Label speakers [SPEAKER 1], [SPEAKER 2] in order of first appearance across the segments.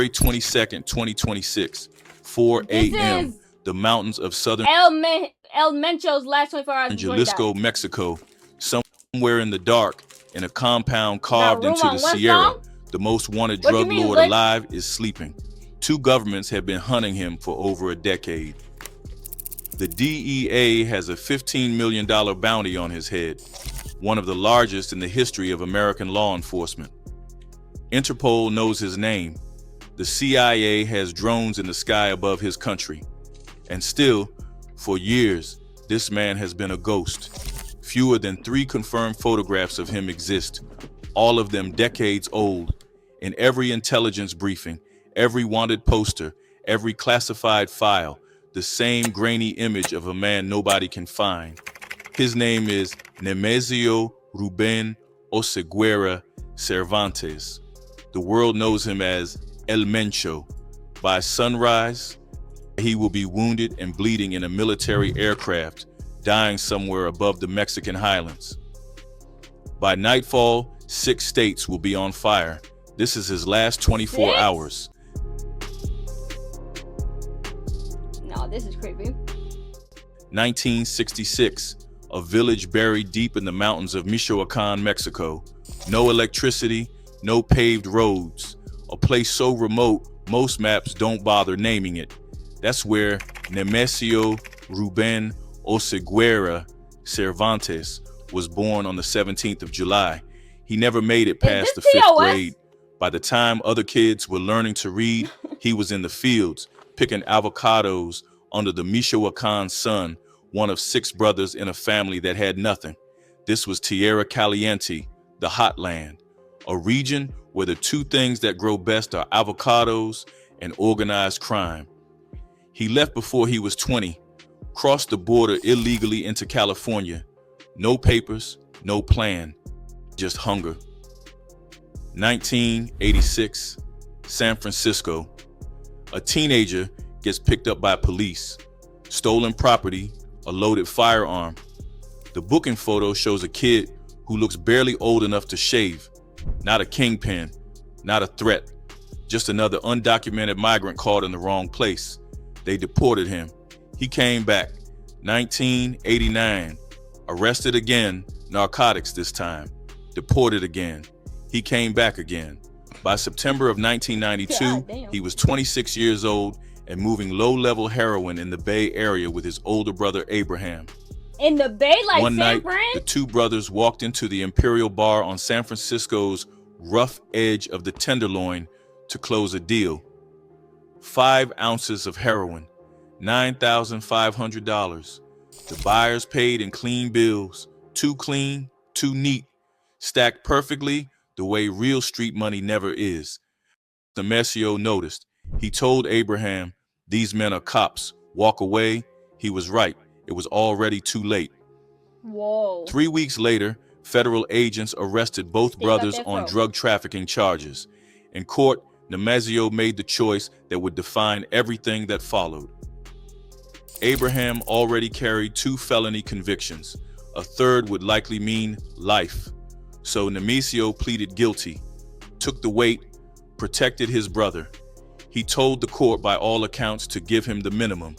[SPEAKER 1] February 22nd, 2026, 4
[SPEAKER 2] This
[SPEAKER 1] a.m.,
[SPEAKER 2] is
[SPEAKER 1] the mountains of southern
[SPEAKER 2] El Mencho's last 24 hours before he
[SPEAKER 1] Jalisco,
[SPEAKER 2] died.
[SPEAKER 1] Mexico, somewhere in the dark, in a compound
[SPEAKER 2] You got
[SPEAKER 1] carved
[SPEAKER 2] room
[SPEAKER 1] into
[SPEAKER 2] on
[SPEAKER 1] the
[SPEAKER 2] one
[SPEAKER 1] Sierra,
[SPEAKER 2] song?
[SPEAKER 1] the most wanted
[SPEAKER 2] What you
[SPEAKER 1] drug
[SPEAKER 2] mean,
[SPEAKER 1] lord
[SPEAKER 2] Glitch?
[SPEAKER 1] alive is sleeping. Two governments have been hunting him for over a decade. The DEA has a $15 million bounty on his head, one of the largest in the history of American law enforcement. Interpol knows his name. The CIA has drones in the sky above his country. And still, for years, this man has been a ghost. Fewer than 3 confirmed photographs of him exist, all of them decades old. In every intelligence briefing, every wanted poster, every classified file, the same grainy image of a man nobody can find. His name is Nemesio Ruben Oseguera Cervantes. The world knows him as El Mencho. By sunrise, he will be wounded and bleeding in a military aircraft, dying somewhere above the Mexican highlands. By nightfall, 6 states will be on fire. This is his last 24 hours.
[SPEAKER 2] No, this is creepy.
[SPEAKER 1] 1966, a village buried deep in the mountains of Michoacan, Mexico. No electricity, no paved roads. A place so remote, most maps don't bother naming it. That's where Nemesio Ruben Oseguera Cervantes was born on the 17th of July. He never made it past the 5th grade. By the time other kids were learning to read, he was in the fields, picking avocados under the Michoacan sun, one of 6 brothers in a family that had nothing. This was Tierra Caliente, the hot land, a region where the 2 things that grow best are avocados and organized crime. He left before he was 20, crossed the border illegally into California. No papers, no plan, just hunger. 1986, San Francisco. A teenager gets picked up by police. Stolen property, a loaded firearm. The booking photo shows a kid who looks barely old enough to shave. Not a kingpin, not a threat, just another undocumented migrant caught in the wrong place. They deported him. He came back. 1989, arrested again, narcotics this time. Deported again. He came back again. By September of 1992, he was 26 years old and moving low-level heroin in the Bay Area with his older brother Abraham.
[SPEAKER 2] In the Bay, like
[SPEAKER 1] One
[SPEAKER 2] San
[SPEAKER 1] night,
[SPEAKER 2] Fran?
[SPEAKER 1] the 2 brothers walked into the Imperial Bar on San Francisco's rough edge of the Tenderloin to close a deal. 5 ounces of heroin, $9,500. The buyers paid in clean bills, too clean, too neat, stacked perfectly the way real street money never is. Nemesio noticed. He told Abraham, "These men are cops. Walk away." He was right. It was already too late.
[SPEAKER 2] Whoa.
[SPEAKER 1] 3 weeks later, federal agents arrested both brothers on drug trafficking charges. In court, Nemesio made the choice that would define everything that followed. Abraham already carried 2 felony convictions. A third would likely mean life. So Nemesio pleaded guilty, took the weight, protected his brother. He told the court by all accounts to give him the minimum.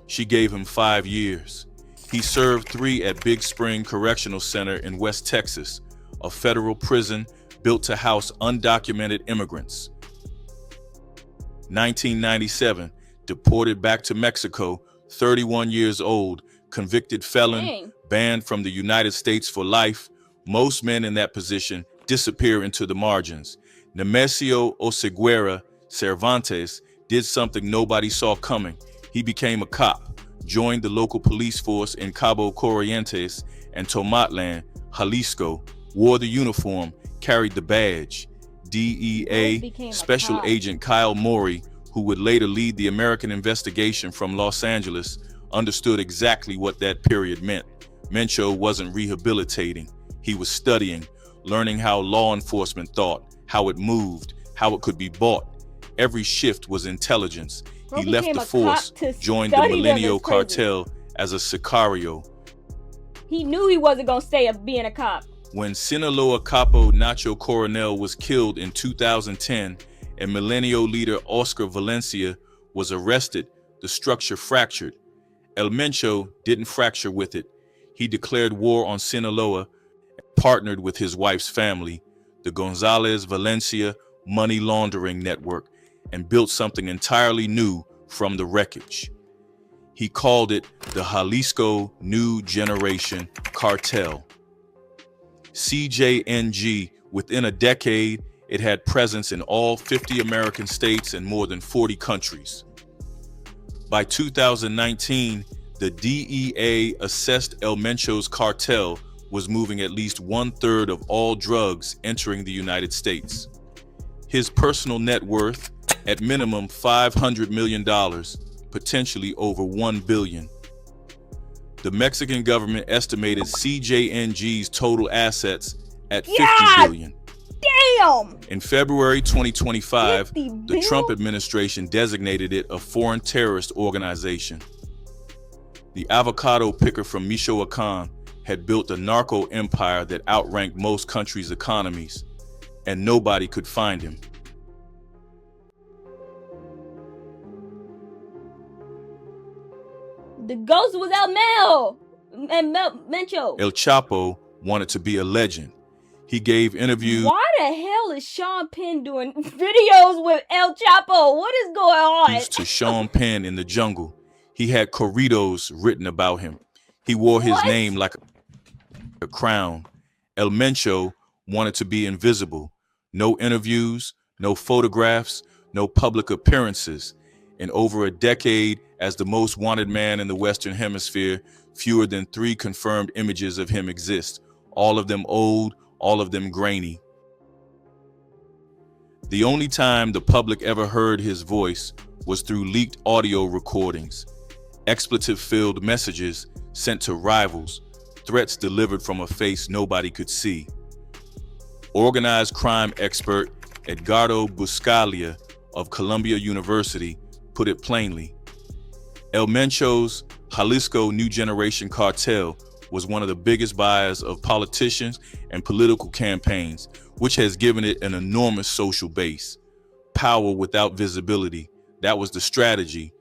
[SPEAKER 1] She gave him 5 years. He served 3 at Big Spring Correctional Center in West Texas, a federal prison built to house undocumented immigrants. 1997, deported back to Mexico, 31 years old, convicted felon, banned from the United States for life. Most men in that position disappear into the margins. Nemesio Oseguera Cervantes did something nobody saw coming. He became a cop, joined the local police force in Cabo Corrientes and Tomatlan, Jalisco, wore the uniform, carried the badge. DEA Special Agent Kyle Morey, who would later lead the American investigation from Los Angeles, understood exactly what that period meant. Mencho wasn't rehabilitating. He was studying, learning how law enforcement thought, how it moved, how it could be bought. Every shift was intelligence. He left the force, joined the Milenio cartel as a sicario.
[SPEAKER 2] He knew he wasn't going to stay being a cop.
[SPEAKER 1] When Sinaloa Capo Nacho Coronel was killed in 2010, and Millennial leader Oscar Valencia was arrested, the structure fractured. El Mencho didn't fracture with it. He declared war on Sinaloa and partnered with his wife's family, the Gonzalez Valencia money laundering network, and built something entirely new from the wreckage. He called it the Jalisco New Generation Cartel. CJNG, within a decade, it had presence in all 50 American states and more than 40 countries. By 2019, the DEA assessed El Mencho's cartel was moving at least 1/3 of all drugs entering the United States. His personal net worth, at minimum $500 million, potentially over $1 billion. The Mexican government estimated CJNG's total assets at $50 billion.
[SPEAKER 2] Damn!
[SPEAKER 1] In February 2025,
[SPEAKER 2] 50
[SPEAKER 1] the
[SPEAKER 2] bill?
[SPEAKER 1] Trump administration designated it a foreign terrorist organization. The avocado picker from Michoacan had built a narco empire that outranked most countries' economies, and nobody could find him.
[SPEAKER 2] The ghost was Mencho.
[SPEAKER 1] El Chapo wanted to be a legend. He gave interviews
[SPEAKER 2] Why the hell is Sean Penn doing videos with El Chapo? What is going on?
[SPEAKER 1] to Sean Penn in the jungle. He had corridos written about him. He wore his
[SPEAKER 2] What?
[SPEAKER 1] name like a crown. El Mencho wanted to be invisible. No interviews, no photographs, no public appearances. In over a decade, as the most wanted man in the Western Hemisphere, fewer than 3 confirmed images of him exist, all of them old, all of them grainy. The only time the public ever heard his voice was through leaked audio recordings, expletive-filled messages sent to rivals, threats delivered from a face nobody could see. Organized crime expert Edgardo Buscaglia of Columbia University put it plainly. El Mencho's Jalisco New Generation Cartel was one of the biggest buyers of politicians and political campaigns, which has given it an enormous social base. Power without visibility, that was the strategy.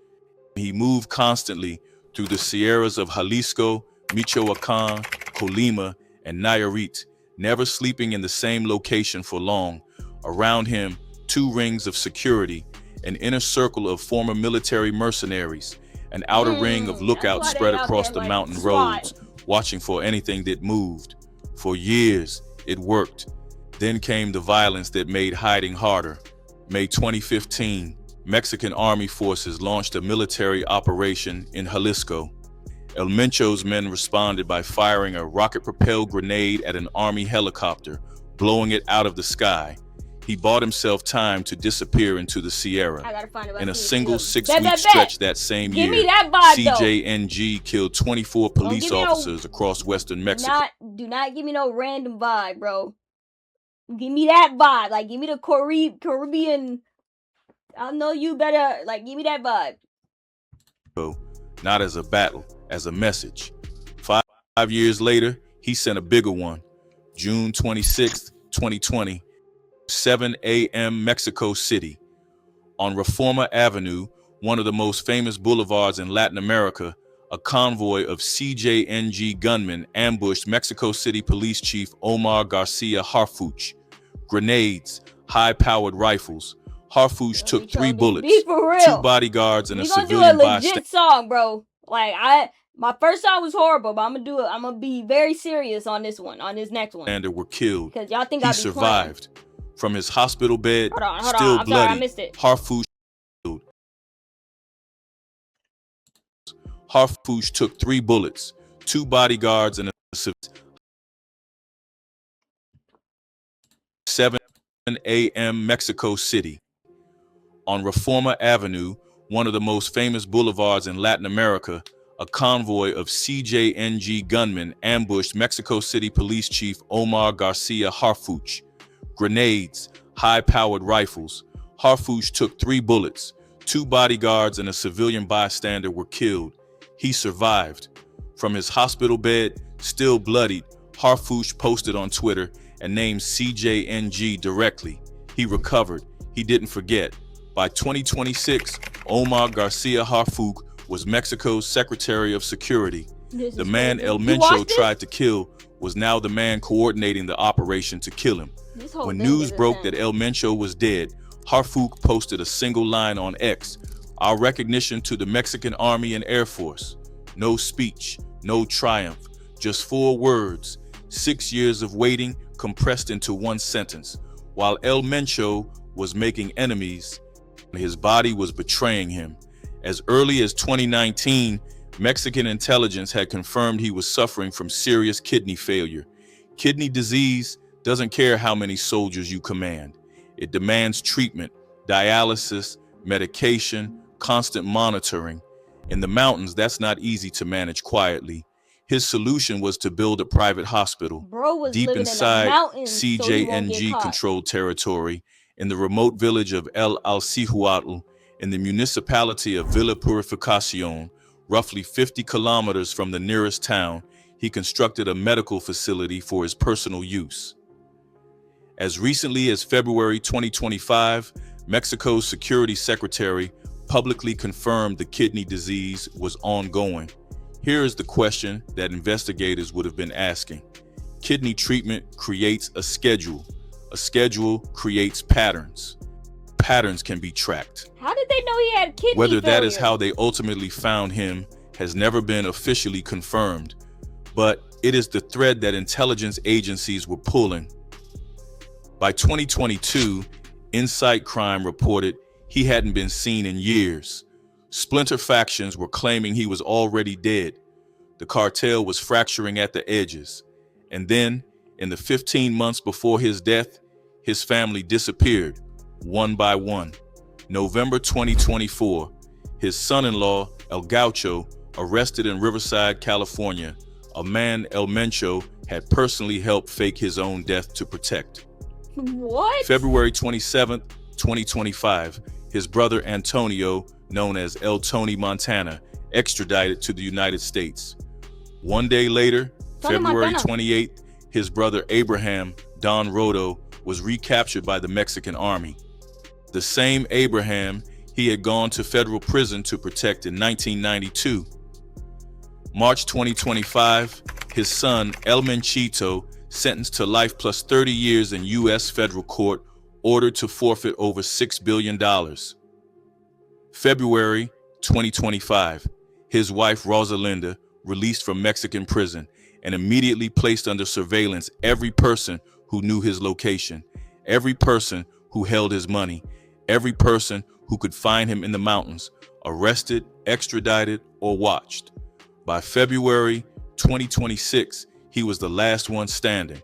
[SPEAKER 1] He moved constantly through the Sierras of Jalisco, Michoacan, Colima, and Nayarit, never sleeping in the same location for long. Around him, 2 rings of security, an inner circle of former military mercenaries, an outer ring of lookouts spread across the mountain roads, watching for anything that moved. For years, it worked. Then came the violence that made hiding harder. May 2015, Mexican Army forces launched a military operation in Jalisco. El Mencho's men responded by firing a rocket-propelled grenade at an Army helicopter, blowing it out of the sky. He bought himself time to disappear into the Sierra.
[SPEAKER 2] I gotta find it.
[SPEAKER 1] In a single 6-week stretch that same
[SPEAKER 2] Give
[SPEAKER 1] year,
[SPEAKER 2] me that vibe,
[SPEAKER 1] CJNG killed 24 police officers across western Mexico.
[SPEAKER 2] Do not give me no random vibe, bro. Give me that vibe. Like, give me the Caribbean. I know you better. Like, give me that vibe.
[SPEAKER 1] Not as a battle, as a message. 5 years later, he sent a bigger one. June 26th, 2020, 7 a.m. Mexico City. On Reforma Avenue, one of the most famous boulevards in Latin America, a convoy of CJNG gunmen ambushed Mexico City Police Chief Omar Garcia Harfuch. Grenades, high-powered rifles. Harfuch took 3 bullets, 2 bodyguards, and a civilian
[SPEAKER 2] bystander. We gonna do a legit
[SPEAKER 1] bystander.
[SPEAKER 2] song, bro. Like, my first song was horrible, but I'm gonna be very serious on this one, on this next one.
[SPEAKER 1] And were killed.
[SPEAKER 2] Because y'all think
[SPEAKER 1] He
[SPEAKER 2] I'll be
[SPEAKER 1] survived. From his hospital bed,
[SPEAKER 2] Hold on,
[SPEAKER 1] still
[SPEAKER 2] I'm
[SPEAKER 1] bloody,
[SPEAKER 2] sorry, I missed it.
[SPEAKER 1] Harfuch took 3 bullets, 2 bodyguards, and a civilian. 7 a.m. Mexico City. On Reforma Avenue, one of the most famous boulevards in Latin America, a convoy of CJNG gunmen ambushed Mexico City Police Chief Omar Garcia Harfuch. Grenades, high-powered rifles. Harfuch took 3 bullets, 2 bodyguards, and a civilian bystander were killed. He survived. From his hospital bed, still bloodied, Harfuch posted on Twitter and named CJNG directly. He recovered. He didn't forget. By 2026, Omar Garcia Harfuch was Mexico's Secretary of Security. The man El Mencho tried to kill was now the man coordinating the operation to kill him. When news broke that El Mencho was dead, Harfuch posted a single line on X: "Our recognition to the Mexican Army and Air Force." No speech, no triumph, just 4 words. 6 years of waiting compressed into one sentence. While El Mencho was making enemies, his body was betraying him. As early as 2019, Mexican intelligence had confirmed he was suffering from serious kidney failure. Kidney disease doesn't care how many soldiers you command. It demands treatment, dialysis, medication, constant monitoring. In the mountains, that's not easy to manage quietly. His solution was to build a private hospital deep inside CJNG-controlled territory in the remote village of El Alcihuatl in the municipality of Villa Purificación, roughly 50 kilometers from the nearest town. He constructed a medical facility for his personal use. As recently as February 2025, Mexico's Security Secretary publicly confirmed the kidney disease was ongoing. Here is the question that investigators would have been asking. Kidney treatment creates a schedule. A schedule creates patterns. Patterns can be tracked.
[SPEAKER 2] How did they know he had kidney
[SPEAKER 1] Whether
[SPEAKER 2] failure?
[SPEAKER 1] that is how they ultimately found him has never been officially confirmed, but it is the thread that intelligence agencies were pulling. By 2022, Insight Crime reported he hadn't been seen in years. Splinter factions were claiming he was already dead. The cartel was fracturing at the edges. And then, in the 15 months before his death, his family disappeared, one by one. November 2024, his son-in-law, El Gaucho, arrested in Riverside, California, a man El Mencho had personally helped fake his own death to protect.
[SPEAKER 2] What?
[SPEAKER 1] February 27th, 2025, his brother Antonio, known as El Tony Montana, extradited to the United States. One day later, February 28th, his brother Abraham, Don Rodo, was recaptured by the Mexican army. The same Abraham he had gone to federal prison to protect in 1992. March 2025, his son El Menchito, sentenced to life plus 30 years in U.S. federal court, ordered to forfeit over $6 billion. February 2025, his wife Rosalinda, released from Mexican prison and immediately placed under surveillance every person who knew his location, every person who held his money, every person who could find him in the mountains, arrested, extradited, or watched. By February 2026, he was the last one standing,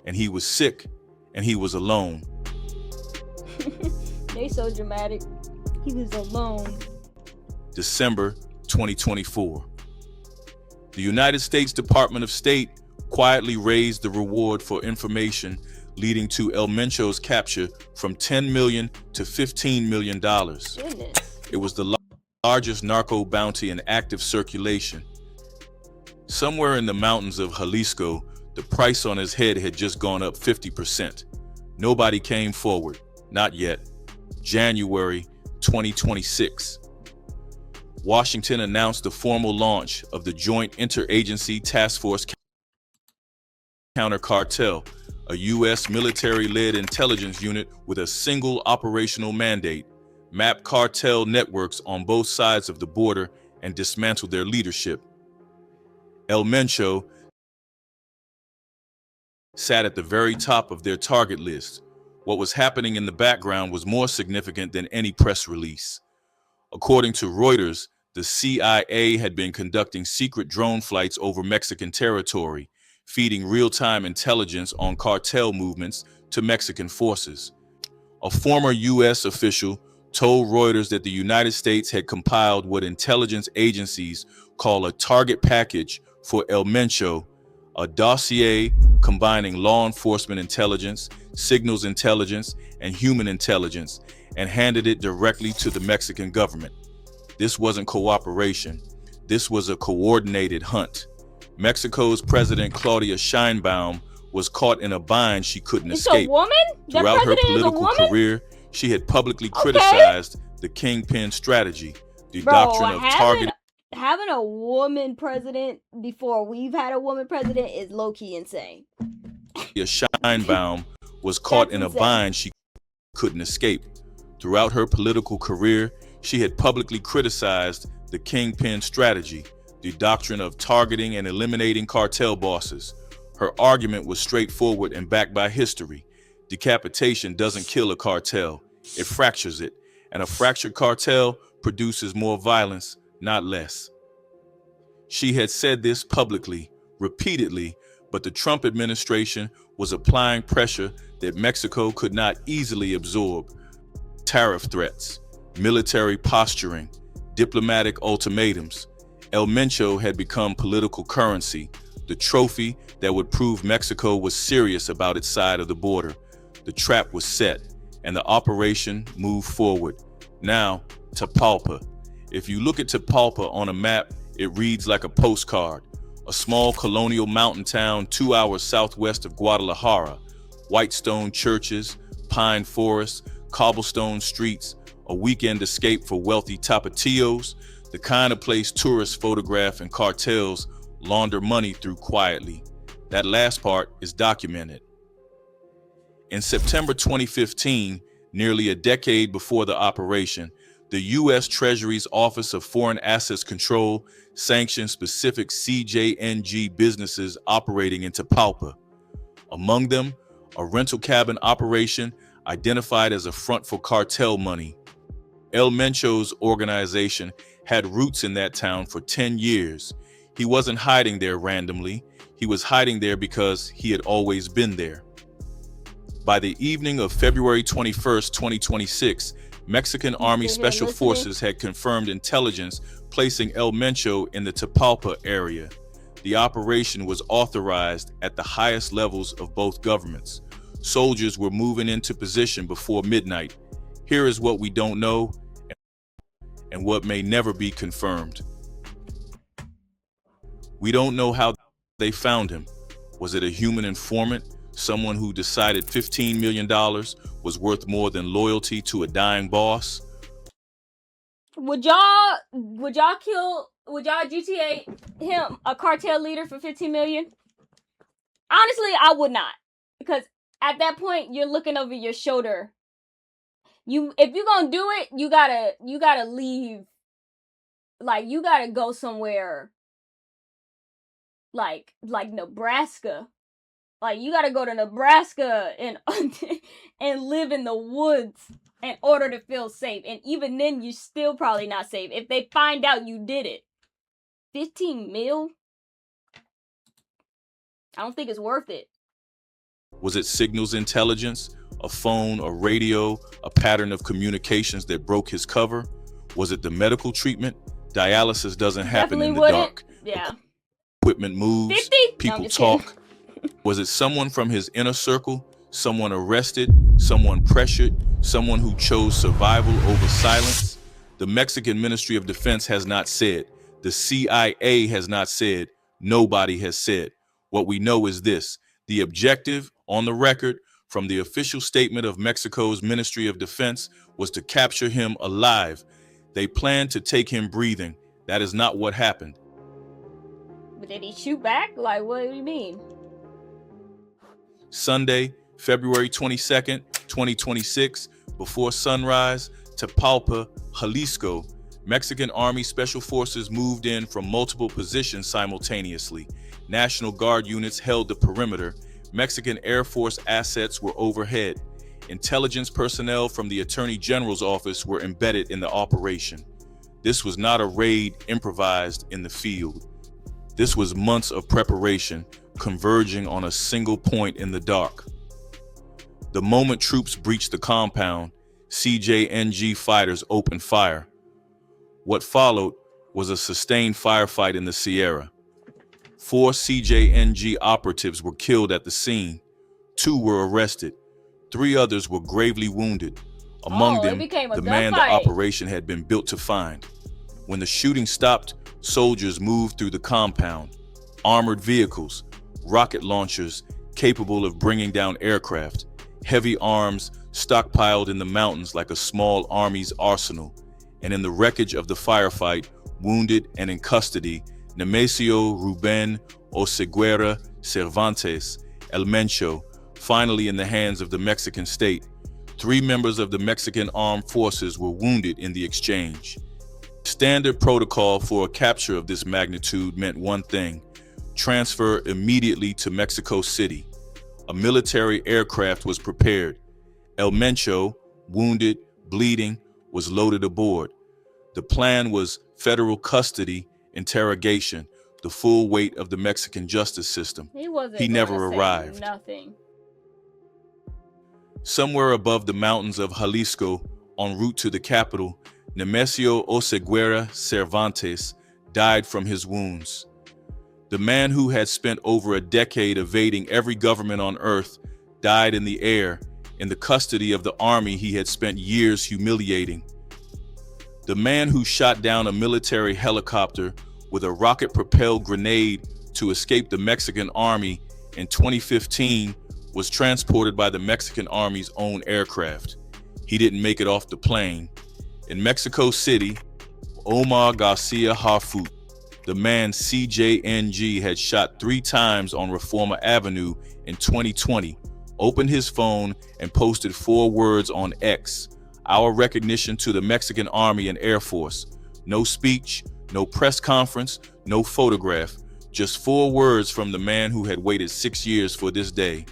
[SPEAKER 1] and he was sick, and he was alone.
[SPEAKER 2] They so dramatic. He was alone.
[SPEAKER 1] December 2024. The United States Department of State quietly raised the reward for information, leading to El Mencho's capture from $10 million to $15 million.
[SPEAKER 2] Goodness.
[SPEAKER 1] It was the largest narco bounty in active circulation. Somewhere in the mountains of Jalisco, the price on his head had just gone up 50%. Nobody came forward, not yet. January 2026. Washington announced the formal launch of the Joint Interagency Task Force Counter Cartel, a U.S. military-led intelligence unit with a single operational mandate: map cartel networks on both sides of the border and dismantle their leadership. El Mencho sat at the very top of their target list. What was happening in the background was more significant than any press release. According to Reuters, the CIA had been conducting secret drone flights over Mexican territory, feeding real-time intelligence on cartel movements to Mexican forces. A former U.S. official told Reuters that the United States had compiled what intelligence agencies call a target package for El Mencho, a dossier combining law enforcement intelligence, signals intelligence, and human intelligence, and handed it directly to the Mexican government. This wasn't cooperation. This was a coordinated hunt. Mexico's President Claudia Sheinbaum was caught in a bind she couldn't escape.
[SPEAKER 2] A woman?
[SPEAKER 1] Throughout her political career, She had publicly
[SPEAKER 2] Okay.
[SPEAKER 1] criticized the kingpin strategy, the doctrine of targeting.
[SPEAKER 2] Having a woman president before we've had a woman president is low-key insane.
[SPEAKER 1] Scheinbaum was caught in a bind she couldn't escape. Throughout her political career, she had publicly criticized the kingpin strategy, the doctrine of targeting and eliminating cartel bosses. Her argument was straightforward and backed by history. Decapitation doesn't kill a cartel, it fractures it, and a fractured cartel produces more violence, not less. She had said this publicly, repeatedly, but the Trump administration was applying pressure that Mexico could not easily absorb. Tariff threats, military posturing, diplomatic ultimatums. El Mencho had become political currency, the trophy that would prove Mexico was serious about its side of the border. The trap was set, and the operation moved forward. Now, Tapalpa. If you look at Tapalpa on a map, it reads like a postcard. A small colonial mountain town 2 hours southwest of Guadalajara. White stone churches, pine forests, cobblestone streets, a weekend escape for wealthy tapatillos, the kind of place tourists photograph and cartels launder money through quietly. That last part is documented. In September 2015, nearly a decade before the operation, the U.S. Treasury's Office of Foreign Assets Control sanctioned specific CJNG businesses operating in Tapalpa. Among them, a rental cabin operation identified as a front for cartel money. El Mencho's organization had roots in that town for 10 years. He wasn't hiding there randomly. He was hiding there because he had always been there. By the evening of February 21st, 2026, Mexican Army Special Forces had confirmed intelligence placing El Mencho in the Tapalpa area. The operation was authorized at the highest levels of both governments. Soldiers were moving into position before midnight. Here is what we don't know and what may never be confirmed. We don't know how they found him. Was it a human informant? Someone who decided $15 million was worth more than loyalty to a dying boss?
[SPEAKER 2] Would y'all GTA him, a cartel leader, for 15 million? Honestly, I would not. Because at that point, you're looking over your shoulder. If you're gonna do it, you gotta leave. Like, you gotta go somewhere like Nebraska. Like, you gotta go to Nebraska and and live in the woods in order to feel safe. And even then, you're still probably not safe. If they find out you did it. 15 mil? I don't think it's worth it.
[SPEAKER 1] Was it signals intelligence, a phone, a radio, a pattern of communications that broke his cover? Was it the medical treatment? Dialysis doesn't happen in the dark.
[SPEAKER 2] Yeah.
[SPEAKER 1] Equipment moves,
[SPEAKER 2] 50?
[SPEAKER 1] people talk. Was it someone from his inner circle? Someone arrested? Someone pressured? Someone who chose survival over silence? The Mexican Ministry of Defense has not said. The CIA has not said. Nobody has said. What we know is this: the objective, on the record, from the official statement of Mexico's Ministry of Defense, was to capture him alive. They planned to take him breathing. That is not what happened.
[SPEAKER 2] But did he shoot back? Like, what do you mean?
[SPEAKER 1] Sunday, February 22nd, 2026, before sunrise, Tapalpa, Jalisco, Mexican Army Special Forces moved in from multiple positions simultaneously. National Guard units held the perimeter. Mexican Air Force assets were overhead. Intelligence personnel from the Attorney General's office were embedded in the operation. This was not a raid improvised in the field. This was months of preparation, converging on a single point in the dark. The moment troops breached the compound, CJNG fighters opened fire. What followed was a sustained firefight in the Sierra. 4 CJNG operatives were killed at the scene. 2 were arrested. 3 others were gravely wounded. Among them, the man the operation had been built to find. When the shooting stopped, soldiers moved through the compound. Armored vehicles, rocket launchers capable of bringing down aircraft, heavy arms, stockpiled in the mountains like a small army's arsenal, and in the wreckage of the firefight, wounded and in custody, Nemesio Ruben Oseguera Cervantes, El Mencho, finally in the hands of the Mexican state. 3 members of the Mexican armed forces were wounded in the exchange. Standard protocol for a capture of this magnitude meant one thing: transfer immediately to Mexico City. A military aircraft was prepared. El Mencho, wounded, bleeding, was loaded aboard. The plan was federal custody, interrogation, the full weight of the Mexican justice system. He never arrived.
[SPEAKER 2] Nothing.
[SPEAKER 1] Somewhere above the mountains of Jalisco, en route to the capital, Nemesio Oseguera Cervantes died from his wounds. The man who had spent over a decade evading every government on earth died in the air, in the custody of the army he had spent years humiliating. The man who shot down a military helicopter with a rocket-propelled grenade to escape the Mexican army in 2015 was transported by the Mexican army's own aircraft. He didn't make it off the plane. In Mexico City, Omar Garcia Harfut, the man CJNG had shot 3 times on Reforma Avenue in 2020, opened his phone and posted 4 words on X: "Our recognition to the Mexican Army and Air Force." No speech, no press conference, no photograph, just 4 words from the man who had waited 6 years for this day.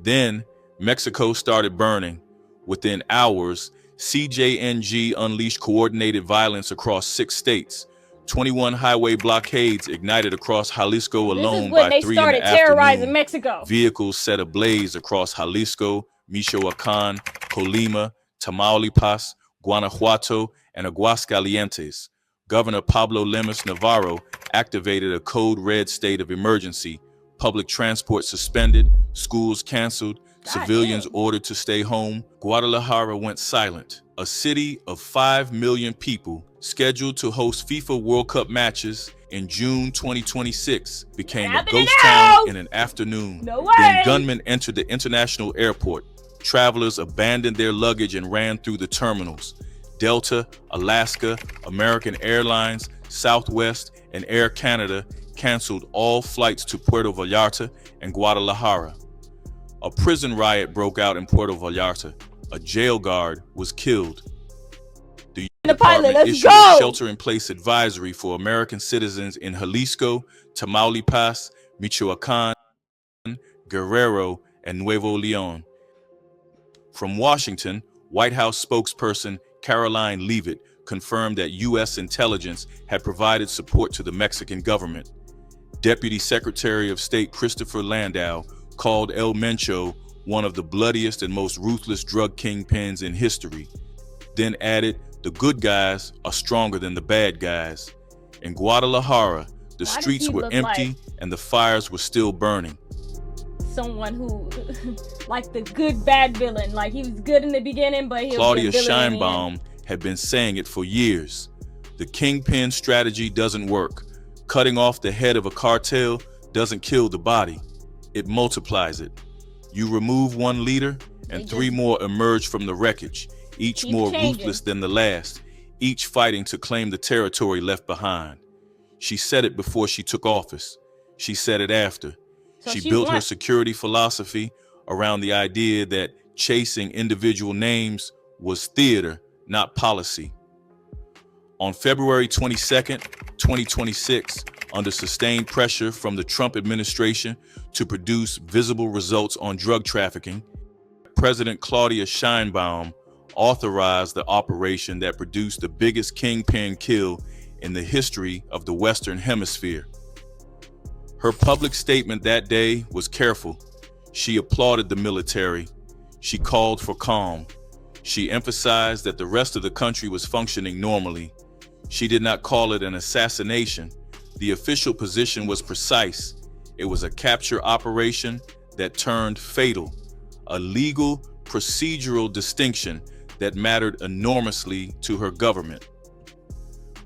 [SPEAKER 1] Then Mexico started burning. Within hours, CJNG unleashed coordinated violence across 6 states. 21 highway blockades ignited across Jalisco alone by 3 in the afternoon.
[SPEAKER 2] Mexico.
[SPEAKER 1] Vehicles set ablaze across Jalisco, Michoacán, Colima, Tamaulipas, Guanajuato, and Aguascalientes. Governor Pablo Lemus Navarro activated a code red state of emergency. Public transport suspended, schools canceled, civilians ordered to stay home. Guadalajara went silent. A city of 5 million people scheduled to host FIFA World Cup matches in June 2026 became a ghost town in an afternoon.
[SPEAKER 2] No way.
[SPEAKER 1] Then gunmen entered the international airport. Travelers abandoned their luggage and ran through the terminals. Delta, Alaska, American Airlines, Southwest, and Air Canada canceled all flights to Puerto Vallarta and Guadalajara. A prison riot broke out in Puerto Vallarta. A jail guard was killed. The department issued a shelter-in-place advisory for American citizens in Jalisco, Tamaulipas, Michoacán, Guerrero, and Nuevo León. From Washington, White House spokesperson Caroline Leavitt confirmed that U.S. intelligence had provided support to the Mexican government. Deputy Secretary of State Christopher Landau called El Mencho one of the bloodiest and most ruthless drug kingpins in history, then added, "The good guys are stronger than the bad guys." In Guadalajara, the streets were empty and the fires were still burning.
[SPEAKER 2] Someone who, like the good bad villain, like he was good in the beginning, but he
[SPEAKER 1] Claudia
[SPEAKER 2] was a villain
[SPEAKER 1] Scheinbaum had been saying it for years. The kingpin strategy doesn't work. Cutting off the head of a cartel doesn't kill the body. It multiplies it. You remove one leader and 3 more emerge from the wreckage, each more ruthless than the last, each fighting to claim the territory left behind. She said it before she took office. She said it after. She built her security philosophy around the idea that chasing individual names was theater, not policy. On February 22nd, 2026, under sustained pressure from the Trump administration to produce visible results on drug trafficking, President Claudia Scheinbaum authorized the operation that produced the biggest kingpin kill in the history of the Western Hemisphere. Her public statement that day was careful. She applauded the military. She called for calm. She emphasized that the rest of the country was functioning normally. She did not call it an assassination. The official position was precise. It was a capture operation that turned fatal, a legal, procedural distinction that mattered enormously to her government.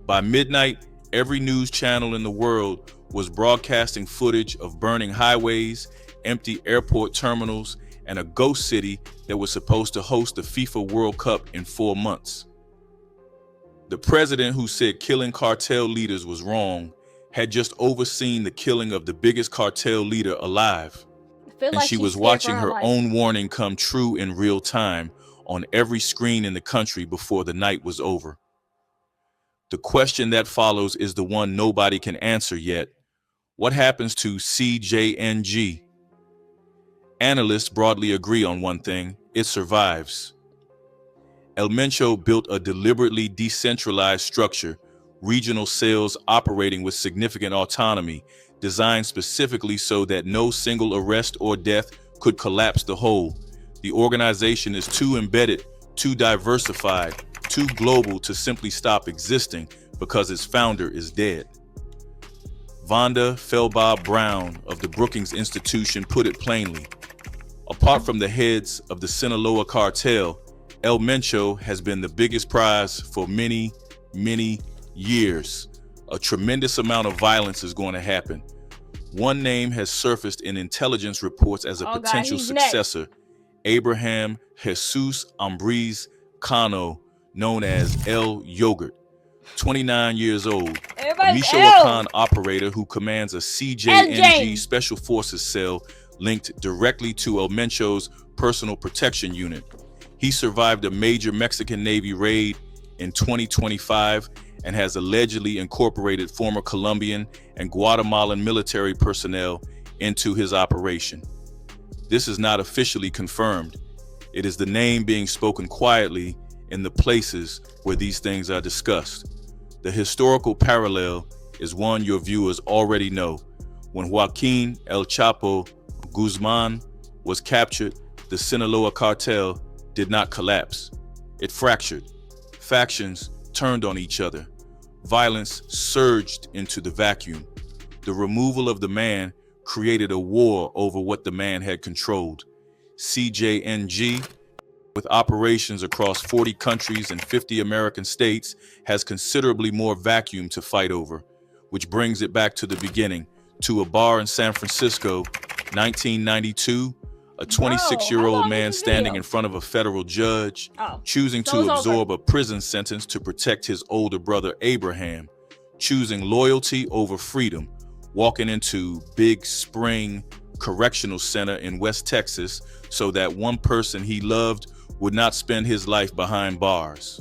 [SPEAKER 1] By midnight, every news channel in the world was broadcasting footage of burning highways, empty airport terminals, and a ghost city that was supposed to host the FIFA World Cup in 4 months. The president who said killing cartel leaders was wrong had just overseen the killing of the biggest cartel leader alive.
[SPEAKER 2] I feel
[SPEAKER 1] And
[SPEAKER 2] like
[SPEAKER 1] she
[SPEAKER 2] she's
[SPEAKER 1] was
[SPEAKER 2] scared for
[SPEAKER 1] watching her
[SPEAKER 2] life.
[SPEAKER 1] own warning come true in real time on every screen in the country before the night was over. The question that follows is the one nobody can answer yet. What happens to CJNG? Analysts broadly agree on one thing: it survives. El Mencho built a deliberately decentralized structure, regional cells operating with significant autonomy, designed specifically so that no single arrest or death could collapse the whole. The organization is too embedded, too diversified, too global to simply stop existing because its founder is dead. Vonda Felbaugh Brown of the Brookings Institution put it plainly: apart from the heads of the Sinaloa cartel, El Mencho has been the biggest prize for many, many years. A tremendous amount of violence is going to happen. One name has surfaced in intelligence reports as a potential successor: Abraham Jesus Ambriz Cano, known as El Yogurt. 29 years old, a Michoacan operator who commands a CJNG Special Forces cell linked directly to El Mencho's personal protection unit. He survived a major Mexican Navy raid in 2025 and has allegedly incorporated former Colombian and Guatemalan military personnel into his operation. This is not officially confirmed. It is the name being spoken quietly in the places where these things are discussed. The historical parallel is one your viewers already know. When Joaquin El Chapo Guzman was captured, the Sinaloa cartel did not collapse. It fractured. Factions turned on each other. Violence surged into the vacuum. The removal of the man created a war over what the man had controlled. CJNG, with operations across 40 countries and 50 American states, has considerably more vacuum to fight over, which brings it back to the beginning, to a bar in San Francisco, 1992, a 26-year-old man standing in front of a federal judge, choosing to absorb a prison sentence to protect his older brother Abraham, choosing loyalty over freedom, walking into Big Spring Correctional Center in West Texas so that one person he loved would not spend his life behind bars.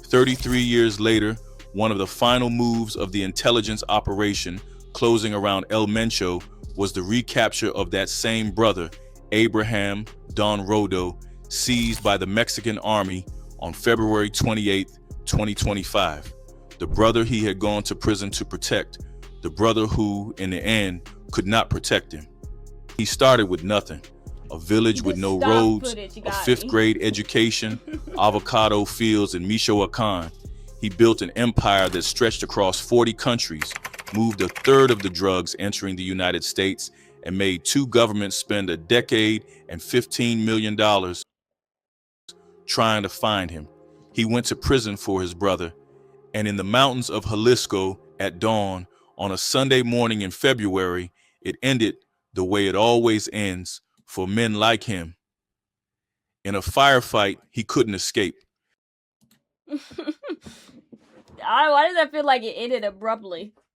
[SPEAKER 1] 33 years later, one of the final moves of the intelligence operation closing around El Mencho was the recapture of that same brother, Abraham Don Rodo, seized by the Mexican army on February 28, 2025. The brother he had gone to prison to protect, the brother who, in the end, could not protect him. He started with nothing: a village with no roads, a fifth-grade education, avocado fields in Michoacan. He built an empire that stretched across 40 countries, moved a third of the drugs entering the United States, and made two governments spend a decade and $15 million trying to find him. He went to prison for his brother, and in the mountains of Jalisco at dawn on a Sunday morning in February, it ended the way it always ends for men like him. In a firefight he couldn't escape.
[SPEAKER 2] Why does that feel like it ended abruptly?